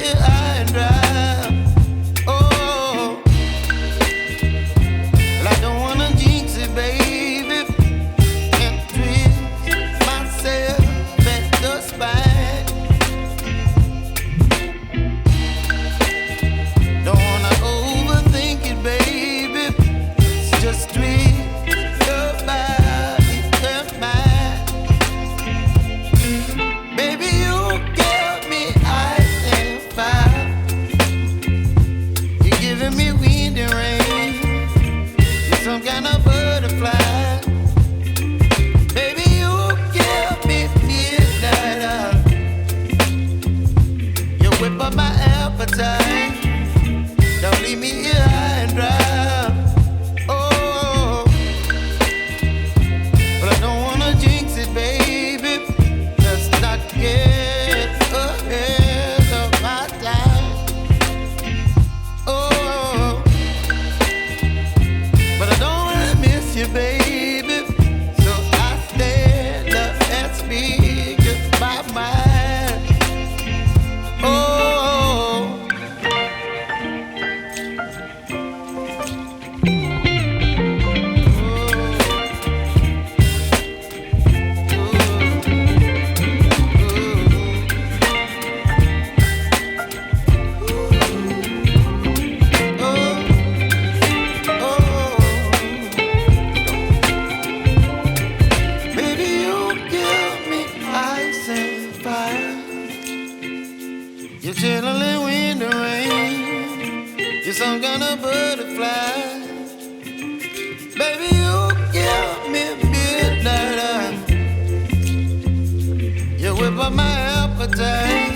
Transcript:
here high and dry. Oh, well, I don't wanna jinx it, baby, and twist myself at the spine. Don't wanna overthink it, baby. It's just twist your body and mine. Baby, you give me ice and fire. You're giving me wind and rain. You're some kind of butterfly. Baby, you give me midnight. You whip up my appetite. Don't leave me here high and dry. Oh, but I don't wanna jinx it, baby. Let's not get ahead of my time. Oh, but I don't wanna miss you, baby. So I stand up and speak my mind. Oh. You're chilling wind and rain. You're some kind of butterfly. Baby, you give me midnight. You whip up my appetite.